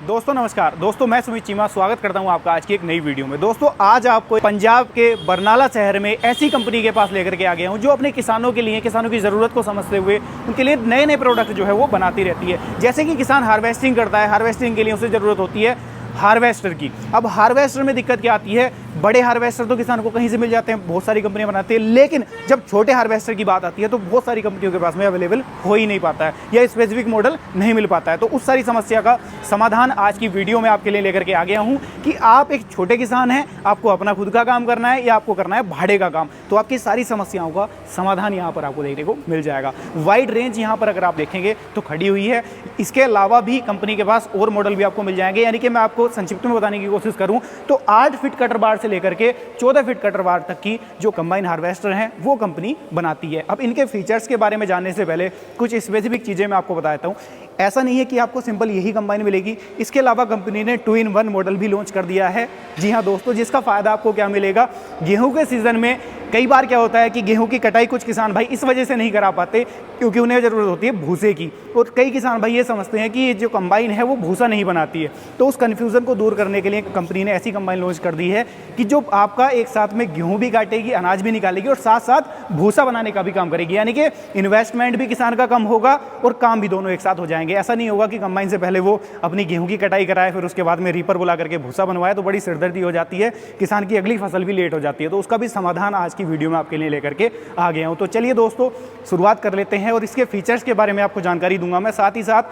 दोस्तों नमस्कार। दोस्तों मैं सुमित चीमा स्वागत करता हूं आपका आज की एक नई वीडियो में। दोस्तों आज आपको पंजाब के बरनाला शहर में ऐसी कंपनी के पास लेकर के आ गया हूं जो अपने किसानों के लिए, किसानों की ज़रूरत को समझते हुए उनके लिए नए नए प्रोडक्ट जो है वो बनाती रहती है। जैसे कि किसान हार्वेस्टिंग करता है, हार्वेस्टिंग के लिए उसे ज़रूरत होती है हार्वेस्टर की। अब हार्वेस्टर में दिक्कत क्या आती है, बड़े हार्वेस्टर तो किसान को कहीं से मिल जाते हैं, बहुत सारी कंपनियां बनाती हैं, लेकिन जब छोटे हार्वेस्टर की बात आती है तो बहुत सारी कंपनियों के पास में अवेलेबल हो ही नहीं पाता है या स्पेसिफिक मॉडल नहीं मिल पाता है। तो उस सारी समस्या का समाधान आज की वीडियो में आपके लिए लेकर के आ गया हूं कि आप एक छोटे किसान हैं, आपको अपना खुद का काम करना है या आपको करना है भाड़े का काम, तो आपकी सारी समस्याओं का समाधान यहाँ पर आपको देखने को मिल जाएगा। वाइड रेंज यहाँ पर अगर आप देखेंगे तो खड़ी हुई है। इसके अलावा भी कंपनी के पास और मॉडल भी आपको मिल जाएंगे। यानी कि मैं आपको संक्षिप्त में बताने की कोशिश करूं तो 8 फीट कटर बार से लेकर के 14 फीट कटर बार तक की जो कंबाइन हार्वेस्टर हैं वो कंपनी बनाती है। अब इनके फीचर्स के बारे में जानने से पहले कुछ स्पेसिफिक चीज़ें मैं आपको बताता हूं। ऐसा नहीं है कि आपको सिंपल यही कंबाइन मिलेगी, इसके अलावा कंपनी ने 2-in-1 मॉडल भी लॉन्च कर दिया है। जी हाँ दोस्तों, जिसका फ़ायदा आपको क्या मिलेगा, गेहूं के सीज़न में कई बार क्या होता है कि गेहूं की कटाई कुछ किसान भाई इस वजह से नहीं करा पाते क्योंकि उन्हें ज़रूरत होती है भूसे की, और कई किसान भाई ये समझते हैं कि ये जो कंबाइन है वो भूसा नहीं बनाती है। तो उस कन्फ्यूज़न को दूर करने के लिए कंपनी ने ऐसी कंबाइन लॉन्च कर दी है कि जो आपका एक साथ में गेहूँ भी काटेगी, अनाज भी निकालेगी और साथ साथ भूसा बनाने का भी काम करेगी। यानी कि इन्वेस्टमेंट भी किसान का कम होगा और काम भी दोनों एक साथ हो जाएंगे। ऐसा नहीं होगा कि कंबाइन से पहले वो अपनी गेहूं की कटाई कराए फिर उसके बाद में रीपर बुला करके भूसा बनवाए, तो बड़ी सिरदर्दी हो जाती है, किसान की अगली फसल भी लेट हो जाती है। तो उसका भी समाधान आज की वीडियो में आपके लिए लेकर के आ गया हूं। तो चलिए दोस्तों शुरुआत कर लेते हैं और इसके फीचर्स के बारे में आपको जानकारी दूंगा। मैं साथ ही साथ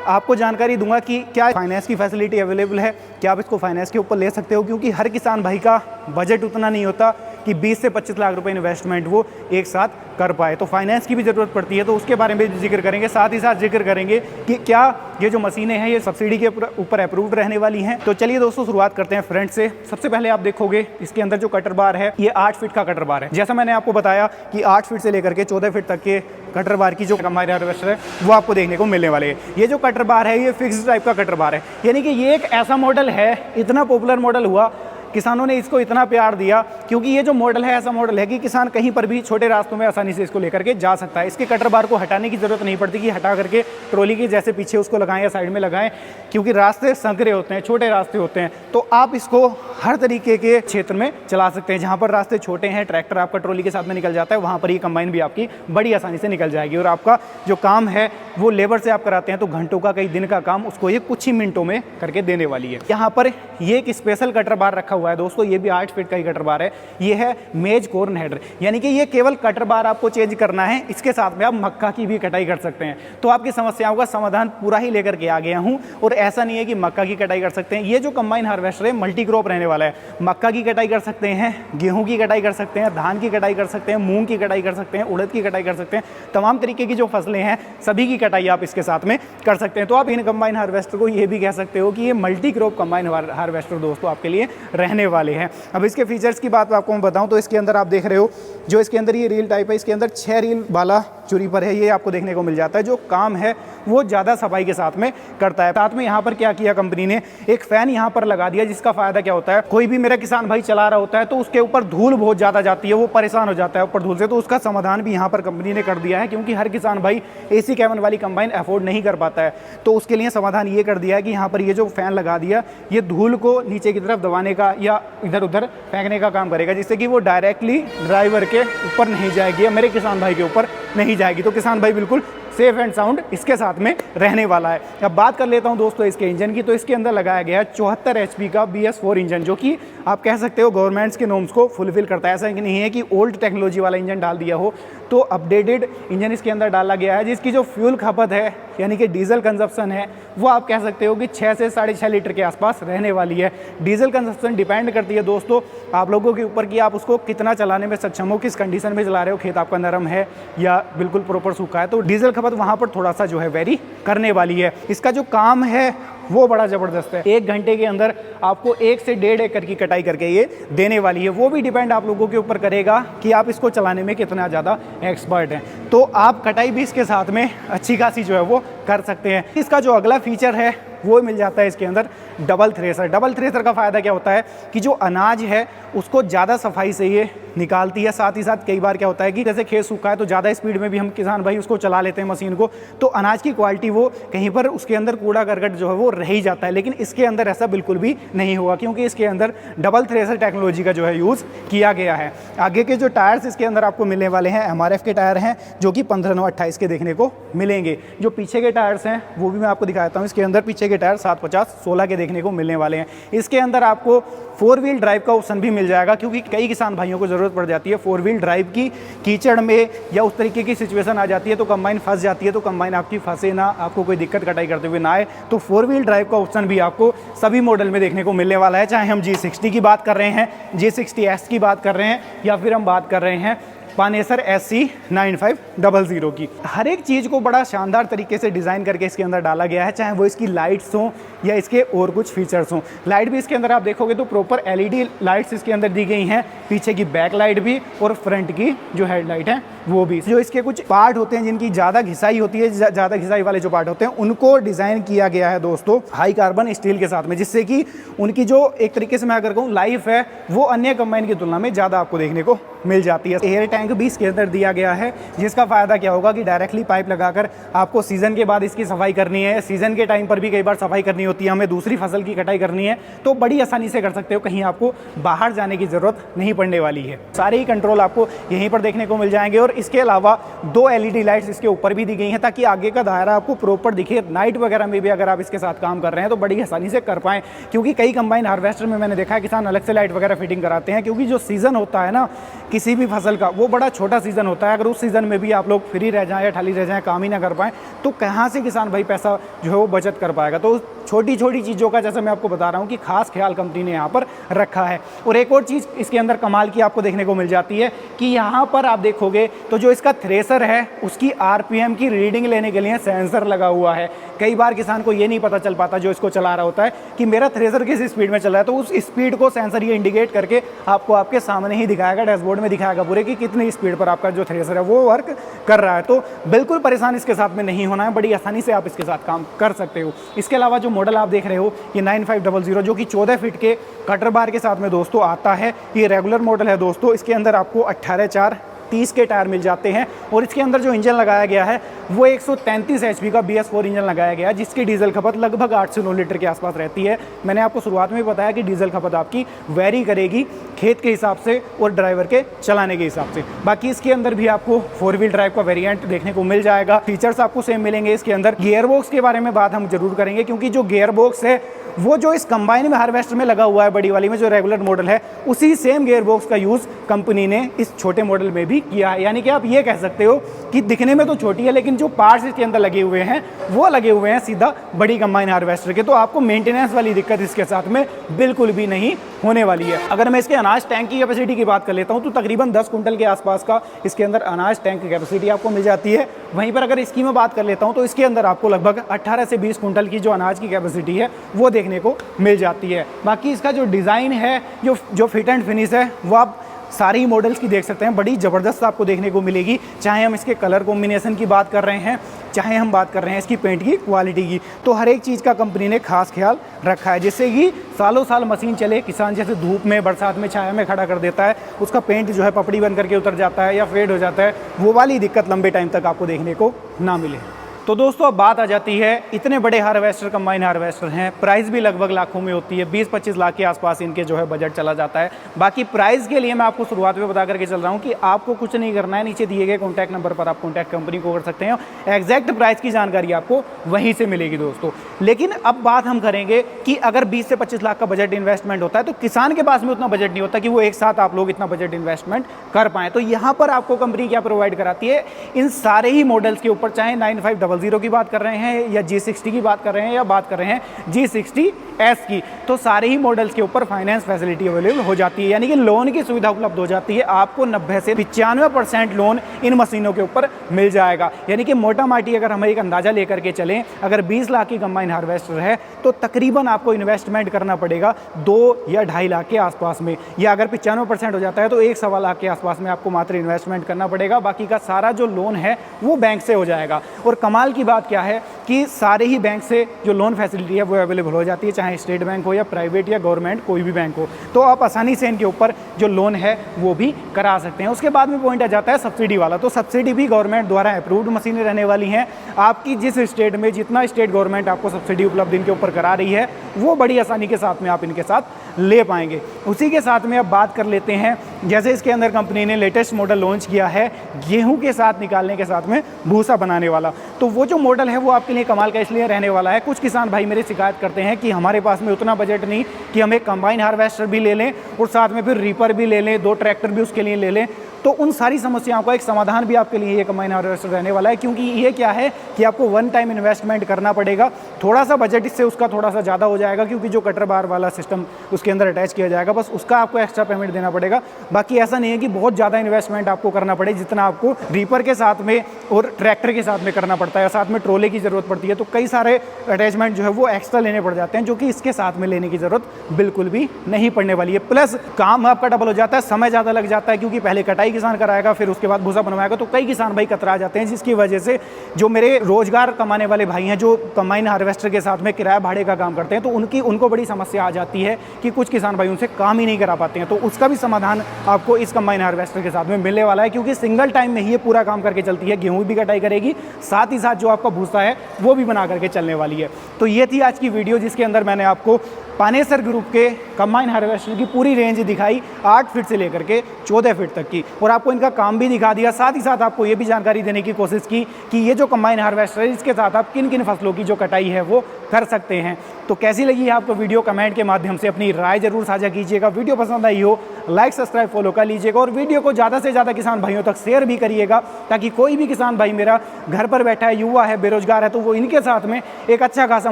आपको जानकारी दूंगा कि क्या फाइनेंस की फैसिलिटी अवेलेबल है, क्या आप इसको फाइनेंस के ऊपर ले सकते हो, क्योंकि हर किसान भाई का बजट उतना नहीं होता कि 20 से 25 लाख रुपए इन्वेस्टमेंट वो एक साथ कर पाए। तो फाइनेंस की भी ज़रूरत पड़ती है, तो उसके बारे में भी जिक्र करेंगे। साथ ही साथ जिक्र करेंगे कि क्या ये जो मशीनें हैं ये सब्सिडी के ऊपर अप्रूव्ड रहने वाली हैं। तो चलिए दोस्तों शुरुआत करते हैं फ्रंट से। सबसे पहले आप देखोगे इसके अंदर जो कटर बार है ये 8 फीट का कटर बार है। जैसा मैंने आपको बताया कि 8 फीट से लेकर के 14 फीट तक के कटर बार की जो कंबाइन हार्वेस्टर है वो आपको देखने को मिलने वाले हैं। ये जो कटर बार है ये फिक्स्ड टाइप का कटर बार है, यानी कि ये एक ऐसा मॉडल है, इतना पॉपुलर मॉडल हुआ, किसानों ने इसको इतना प्यार दिया क्योंकि ये जो मॉडल है ऐसा मॉडल है कि किसान कहीं पर भी छोटे रास्तों में आसानी से इसको लेकर के जा सकता है। इसके कटर बार को हटाने की ज़रूरत नहीं पड़ती कि हटा करके ट्रॉली के जैसे पीछे उसको लगाएं या साइड में लगाएं, क्योंकि रास्ते संकरे होते हैं, छोटे रास्ते होते हैं। तो आप इसको हर तरीके के क्षेत्र में चला सकते हैं। जहाँ पर रास्ते छोटे हैं, ट्रैक्टर आपका ट्रॉली के साथ में निकल जाता है, वहाँ पर ये कंबाइन भी आपकी बड़ी आसानी से निकल जाएगी और आपका जो काम है वो लेबर से आप कराते हैं तो घंटों का, कई दिन का काम उसको ये कुछ ही मिनटों में करके देने वाली है। यहाँ पर ये एक स्पेशल कटर बार रखा हुआ है दोस्तों, ये भी 8 फीट का ही कटर बार है। ये है मेज कॉर्न हेडर, यानी कि ये केवल कटर बार आपको चेंज करना है, इसके साथ में आप मक्का की भी कटाई कर सकते हैं। तो आपकी समस्याओं का समाधान पूरा ही लेकर के आ गया हूं। और ऐसा नहीं है कि मक्का की कटाई कर सकते हैं, ये जो कंबाइन हार्वेस्टर है मल्टी क्रॉप रहने वाला है। मक्का की कटाई कर सकते हैं, गेहूं की कटाई कर सकते हैं, धान की कटाई कर सकते हैं, मूंग की कटाई कर सकते हैं, उड़द की कटाई कर सकते हैं, तमाम तरीके की जो फसलें हैं सभी की कटाई आप इसके साथ में कर सकते हैं। तो आप इन कंबाइन हार्वेस्टर को ये भी कह सकते हो कि ये मल्टी क्रॉप कंबाइन हार्वेस्टर दोस्तों आपके लिए रहने वाले हैं। अब इसके फीचर्स की बात आपको मैं बताऊं तो इसके अंदर आप देख रहे हो जो इसके अंदर ये रील टाइप है, इसके अंदर 6 रील वाला जो रीपर है ये आपको देखने को मिल जाता है। जो काम है वो ज़्यादा सफाई के साथ में करता है। साथ में यहाँ पर क्या किया कंपनी ने, एक फ़ैन यहाँ पर लगा दिया, जिसका फ़ायदा क्या होता है, कोई भी मेरा किसान भाई चला रहा होता है तो उसके ऊपर धूल बहुत ज़्यादा जाती है, वो परेशान हो जाता है ऊपर धूल से। तो उसका समाधान भी यहाँ पर कंपनी ने कर दिया है, क्योंकि हर किसान भाई AC कैबिन वाली कंबाइन अफोर्ड नहीं कर पाता है। तो उसके लिए समाधान ये कर दिया है कि यहाँ पर ये जो फ़ैन लगा दिया ये धूल को नीचे की तरफ दबाने का या इधर उधर फेंकने का काम करेगा, जिससे कि वो डायरेक्टली ड्राइवर के ऊपर नहीं जाएगी या मेरे किसान भाई के ऊपर नहीं जाएगी। तो किसान भाई बिल्कुल सेफ एंड साउंड इसके साथ में रहने वाला है। अब बात कर लेता हूं दोस्तों इसके इंजन की। तो इसके अंदर लगाया गया है 74 HP का BS4 इंजन, जो कि आप कह सकते हो गवर्नमेंट्स के नॉर्म्स को फुलफिल करता है। ऐसा कि नहीं है कि ओल्ड टेक्नोलॉजी वाला इंजन डाल दिया हो, तो अपडेटेड इंजन इसके अंदर डाला गया है, जिसकी जो फ्यूल खपत है यानी कि डीजल कंजप्शन है वो आप कह सकते हो कि 6 से 6.5 लीटर के आसपास रहने वाली है। डीजल कंजप्शन डिपेंड करती है दोस्तों आप लोगों के ऊपर कि आप उसको कितना चलाने में सक्षम हो, किस कंडीशन में चला रहे हो, खेत आपका नरम है या बिल्कुल प्रॉपर सूखा है। तो डीजल खपत वहाँ पर थोड़ा सा जो है वेरी करने वाली है। इसका जो काम है वो बड़ा ज़बरदस्त है। 1 घंटे के अंदर आपको 1 से 1.5 एकड़ की कटाई करके ये देने वाली है। वो भी डिपेंड आप लोगों के ऊपर करेगा कि आप इसको चलाने में कितना ज़्यादा एक्सपर्ट हैं। तो आप कटाई भी इसके साथ में अच्छी खासी जो है वो कर सकते हैं। इसका जो अगला फीचर है वो मिल जाता है इसके अंदर डबल थ्रेसर। डबल थ्रेसर का फ़ायदा क्या होता है कि जो अनाज है उसको ज़्यादा सफाई से ये निकालती है। साथ ही साथ कई बार क्या होता है कि जैसे खेत सूखा है तो ज़्यादा स्पीड में भी हम किसान भाई उसको चला लेते हैं मशीन को, तो अनाज की क्वालिटी वो कहीं पर उसके अंदर कूड़ा करकट जो है वो रह ही जाता है। लेकिन इसके अंदर ऐसा बिल्कुल भी नहीं होगा, क्योंकि इसके अंदर डबल थ्रेसर टेक्नोलॉजी का जो है यूज़ किया गया है। आगे के जो टायर्स इसके अंदर आपको मिलने वाले हैं MRF के टायर हैं, जो कि 15/9/28 के देखने को मिलेंगे। जो पीछे के टायर्स हैं वो भी मैं आपको दिखाता हूँ। इसके अंदर पीछे के टायर 750/16 के देखने को मिलने वाले हैं। इसके अंदर आपको 4 व्हील ड्राइव का ऑप्शन भी मिल जाएगा, क्योंकि कई किसान भाइयों को ज़रूरत पड़ जाती है 4 व्हील ड्राइव की, कीचड़ में या उस तरीके की सिचुएशन आ जाती है तो कंबाइन फंस जाती है, तो कंबाइन आपकी फंसे ना, आपको कोई दिक्कत कटाई करते हुए ना आए, तो 4 व्हील ड्राइव का ऑप्शन भी आपको सभी मॉडल में देखने को मिलने वाला है। चाहे हम G60 की बात कर रहे हैं, G60S की बात कर रहे हैं, या फिर हम बात कर रहे हैं पानेसर SC 9500 की। हर एक चीज़ को बड़ा शानदार तरीके से डिज़ाइन करके इसके अंदर डाला गया है, चाहे वो इसकी लाइट्स हों या इसके और कुछ फीचर्स हों। लाइट भी इसके अंदर आप देखोगे तो प्रॉपर LED लाइट्स इसके अंदर दी गई हैं, पीछे की बैक लाइट भी और फ्रंट की जो हेडलाइट है वो भी। जो इसके कुछ पार्ट होते हैं जिनकी ज़्यादा घिसाई होती है, ज़्यादा घिसाई वाले जो पार्ट होते हैं उनको डिज़ाइन किया गया है दोस्तों हाई कार्बन स्टील के साथ में, जिससे कि उनकी जो एक तरीके से मैं अगर कहूँ लाइफ है वो अन्य कंबाइन की तुलना में ज़्यादा आपको देखने को मिल जाती है। एयर टैंक भी इसके अंदर दिया गया है, जिसका फ़ायदा क्या होगा कि डायरेक्टली पाइप लगाकर आपको सीज़न के बाद इसकी सफाई करनी है, सीज़न के टाइम पर भी कई बार सफाई करनी होती है, हमें दूसरी फसल की कटाई करनी है, तो बड़ी आसानी से कर सकते हो, कहीं आपको बाहर जाने की ज़रूरत नहीं पड़ने वाली है। सारे ही कंट्रोल आपको यहीं पर देखने को मिल जाएंगे। और इसके अलावा 2 LED लाइट्स इसके ऊपर भी दी गई हैं, ताकि आगे का दायरा आपको प्रॉपर दिखे। नाइट वगैरह में भी अगर आप इसके साथ काम कर रहे हैं तो बड़ी आसानी से कर पाएँ, क्योंकि कई कंबाइन हार्वेस्टर में मैंने देखा है किसान अलग से लाइट वगैरह फिटिंग कराते हैं, क्योंकि जो सीज़न होता है ना किसी भी फसल का वो बड़ा छोटा सीज़न होता है। अगर उस सीज़न में भी आप लोग फ्री रह जाएं या खाली रह जाएं, काम ही ना कर पाएँ, तो कहाँ से किसान भाई पैसा जो है वो बचत कर पाएगा। तो छोटी छोटी चीज़ों का, जैसे मैं आपको बता रहा हूँ, कि खास ख्याल कंपनी ने यहाँ पर रखा है। और एक और चीज़ इसके अंदर कमाल की आपको देखने को मिल जाती है कि यहाँ पर आप देखोगे तो जो इसका थ्रेसर है उसकी RPM की रीडिंग लेने के लिए सेंसर लगा हुआ है। कई बार किसान को ये नहीं पता चल पाता जो इसको चला रहा होता है कि मेरा थ्रेसर किस स्पीड में चल रहा है, तो उस स्पीड को सेंसर ये इंडिकेट करके आपको आपके सामने ही दिखाएगा, डैशबोर्ड में दिखाएगा पूरे कि कितनी स्पीड पर आपका जो थ्रेसर है वो वर्क कर रहा है। तो बिल्कुल परेशान इसके साथ में नहीं होना है, बड़ी आसानी से आप इसके साथ काम कर सकते हो। इसके अलावा जो मॉडल आप देख रहे हो ये 9500, जो कि 14 फीट के कटर बार के साथ में दोस्तों आता है। ये रेगुलर मॉडल है दोस्तों। इसके अंदर आपको 18/4/30 के टायर मिल जाते हैं। और इसके अंदर जो इंजन लगाया गया है वो 133 HP का BS4 इंजन लगाया गया है, जिसकी डीजल खपत लगभग 8 से 9 लीटर के आसपास रहती है। मैंने आपको शुरुआत में बताया कि डीजल खपत आपकी वेरी करेगी खेत के हिसाब से और ड्राइवर के चलाने के हिसाब से। बाकी इसके अंदर भी आपको 4 व्हील ड्राइव का वेरिएंट देखने को मिल जाएगा। फीचर्स आपको सेम मिलेंगे। इसके अंदर गियर बॉक्स के बारे में बात हम जरूर करेंगे, क्योंकि जो गियर बॉक्स है वो जो इस कंबाइन में हार्वेस्टर में लगा हुआ है, बड़ी वाली में जो रेगुलर मॉडल है, उसी सेम गियर बॉक्स का यूज़ कंपनी ने इस छोटे मॉडल में भी किया है। यानी कि आप ये कह सकते हो कि दिखने में तो छोटी है, लेकिन जो पार्ट्स इसके अंदर लगे हुए हैं वो लगे हुए हैं सीधा बड़ी कंबाइन हार्वेस्टर के। तो आपको मेंटेनेंस वाली दिक्कत इसके साथ में बिल्कुल भी नहीं होने वाली है। अगर मैं इसके अनाज टैंक की कैपेसिटी की बात कर लेता हूँ तो तकरीबन 10 कुंटल के आसपास का इसके अंदर अनाज टैंक की कैपेसिटी आपको मिल जाती है। वहीं पर अगर इसकी मैं बात कर लेता हूँ तो इसके अंदर आपको लगभग 18 से 20 कुंटल की जो अनाज की कैपेसिटी है वो देखने को मिल जाती है। बाकी इसका जो डिज़ाइन है, जो फिट एंड फिनिश है, वो आप सारे ही मॉडल्स की देख सकते हैं, बड़ी ज़बरदस्त आपको देखने को मिलेगी। चाहे हम इसके कलर कॉम्बिनेशन की बात कर रहे हैं, चाहे हम बात कर रहे हैं इसकी पेंट की क्वालिटी की, तो हर एक चीज़ का कंपनी ने खास ख्याल रखा है, जिससे कि सालों साल मशीन चले। किसान जैसे धूप में, बरसात में, छाया में खड़ा कर देता है, उसका पेंट जो है पपड़ी बन करके उतर जाता है या फेड हो जाता है, वो वाली दिक्कत लंबे टाइम तक आपको देखने को ना मिले। तो दोस्तों अब बात आ जाती है, इतने बड़े हार्वेस्टर, कंबाइन हार्वेस्टर हैं, प्राइस भी लगभग लाखों में होती है, 20-25 लाख के आसपास इनके जो है बजट चला जाता है। बाकी प्राइस के लिए मैं आपको शुरुआत में बता करके चल रहा हूँ कि आपको कुछ नहीं करना है, नीचे दिए गए कॉन्टैक्ट नंबर पर आप कॉन्टैक्ट कंपनी को कर सकते हैं। एग्जैक्ट प्राइस की जानकारी आपको वहीं से मिलेगी दोस्तों। लेकिन अब बात हम करेंगे कि अगर 20 से 25 लाख का बजट इन्वेस्टमेंट होता है तो किसान के पास में उतना बजट नहीं होता कि वो एक साथ आप लोग इतना बजट इन्वेस्टमेंट कर पाएँ। तो यहाँ पर आपको कंपनी क्या प्रोवाइड कराती है, इन सारे ही मॉडल्स के ऊपर, चाहे 9500 की बात कर रहे हैं या G60 की बात कर रहे हैं या बात कर रहे हैं G60S की, तो सारे ही मॉडल्स के ऊपर फाइनेंस फैसिलिटी अवेलेबल हो जाती है। यानी कि लोन की सुविधा उपलब्ध हो जाती है। आपको 90 से 95% लोन इन मशीनों के ऊपर मिल जाएगा। यानी कि मोटा माटी अगर हम एक अंदाजा लेकर के चलें, अगर 20 लाख की कंबाइन हार्वेस्टर है तो तकरीबन आपको इन्वेस्टमेंट करना पड़ेगा 2 या 2.5 लाख के आसपास में, या अगर 95% हो जाता है तो 1-1.25 लाख के आसपास में आपको मात्र इन्वेस्टमेंट करना पड़ेगा। बाकी का सारा जो लोन है वो बैंक से हो जाएगा। और कमाल कमाल की बात क्या है कि सारे ही बैंक से जो लोन फैसिलिटी है वो अवेलेबल हो जाती है, चाहे स्टेट बैंक हो या प्राइवेट या गवर्नमेंट कोई भी बैंक हो, तो आप आसानी से इनके ऊपर जो लोन है वो भी करा सकते हैं। उसके बाद में पॉइंट आ जाता है सब्सिडी वाला। तो सब्सिडी भी गवर्नमेंट द्वारा अप्रूव्ड मशीनें रहने वाली हैं। आपकी जिस स्टेट में जितना स्टेट गवर्नमेंट आपको सब्सिडी उपलब्ध इनके ऊपर करा रही है वो बड़ी आसानी के साथ में आप इनके साथ ले पाएंगे। उसी के साथ में अब बात कर लेते हैं, जैसे इसके अंदर कंपनी ने लेटेस्ट मॉडल लॉन्च किया है गेहूं के साथ निकालने के साथ में भूसा बनाने वाला। तो वो जो मॉडल है वो आपके लिए कमाल का इसलिए रहने वाला है, कुछ किसान भाई मेरे शिकायत करते हैं कि हमारे पास में उतना बजट नहीं कि हम एक कंबाइन हार्वेस्टर भी ले लें और साथ में फिर रीपर भी ले लें, 2 ट्रैक्टर भी उसके लिए ले लें। तो उन सारी समस्याओं का एक समाधान भी आपके लिए ये कंबाइन हार्वेस्टर रहने वाला है, क्योंकि ये क्या है कि आपको वन टाइम इन्वेस्टमेंट करना पड़ेगा। थोड़ा सा बजट इससे उसका थोड़ा सा ज़्यादा हो जाएगा, क्योंकि जो कटर बार वाला सिस्टम उसके अंदर अटैच किया जाएगा बस उसका आपको एक्स्ट्रा पेमेंट देना पड़ेगा। बाकी ऐसा नहीं है कि बहुत ज़्यादा इन्वेस्टमेंट आपको करना पड़े जितना आपको रीपर के साथ में और ट्रैक्टर के साथ में करना पड़ता है, साथ में ट्रोले की ज़रूरत पड़ती है। तो कई सारे अटैचमेंट जो है वो एक्स्ट्रा लेने पड़ जाते हैं, जो कि इसके साथ में लेने की ज़रूरत बिल्कुल भी नहीं पड़ने वाली है। प्लस काम आपका डबल हो जाता है, समय ज़्यादा लग जाता है, क्योंकि पहले कटाई किसान कराएगा फिर उसके बाद भूसा बनवाएगा। तो कई किसान भाई कतरा जाते हैं, जिसकी वजह से जो मेरे रोजगार कमाने वाले भाई हैं जो कंबाइन हार्वेस्टर के साथ में किराया भाड़े का काम करते हैं, तो उनको बड़ी समस्या आ जाती है कि कुछ किसान भाई उनसे काम ही नहीं करा पाते हैं। तो उसका भी समाधान आपको इस कंबाइन हार्वेस्टर के साथ में मिलने वाला है, क्योंकि सिंगल टाइम में ही ये पूरा काम करके चलती है। गेहूं भी कटाई करेगी, साथ ही साथ जो आपका भूसा है वो भी बना करके चलने वाली है। तो ये थी आज की वीडियो, जिसके अंदर मैंने आपको पानेसर ग्रुप के कंबाइन हार्वेस्टर की पूरी रेंज दिखाई, 8 फीट से लेकर के 14 फीट तक की, और आपको इनका काम भी दिखा दिया। साथ ही साथ आपको ये भी जानकारी देने की कोशिश की कि ये जो कंबाइन हार्वेस्टर है इसके साथ आप किन किन फसलों की जो कटाई है वो कर सकते हैं। तो कैसी लगी है आपको वीडियो, कमेंट के माध्यम से अपनी राय जरूर साझा कीजिएगा। वीडियो पसंद आई हो लाइक सब्सक्राइब फॉलो कर लीजिएगा, और वीडियो को ज़्यादा से ज़्यादा किसान भाइयों तक शेयर भी करिएगा, ताकि कोई भी किसान भाई मेरा घर पर बैठा है, युवा है, बेरोजगार है, तो वो इनके साथ में एक अच्छा खासा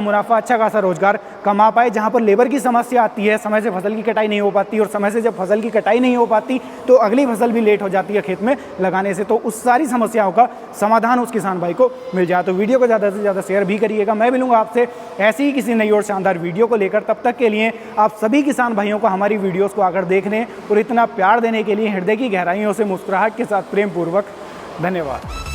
मुनाफा, अच्छा खासा रोजगार कमा पाए। जहाँ पर लेबर की समस्या आती है, समय से फसल की कटाई नहीं हो पाती, और समय से जब फसल की कटाई नहीं हो पाती तो अगली फसल भी लेट हो जाती है खेत में लगाने से, तो उस सारी समस्याओं का समाधान उस किसान भाई को मिल जाए। तो वीडियो को ज़्यादा से ज़्यादा शेयर भी करिएगा। मैं मिलूंगा आपसे ऐसी ही किसी नई और शानदार वीडियो को लेकर। तब तक के लिए आप सभी किसान भाइयों को हमारी वीडियोस को आकर देखने और इतना प्यार देने के लिए हृदय की गहराइयों से मुस्कुराहट के साथ प्रेम पूर्वक धन्यवाद।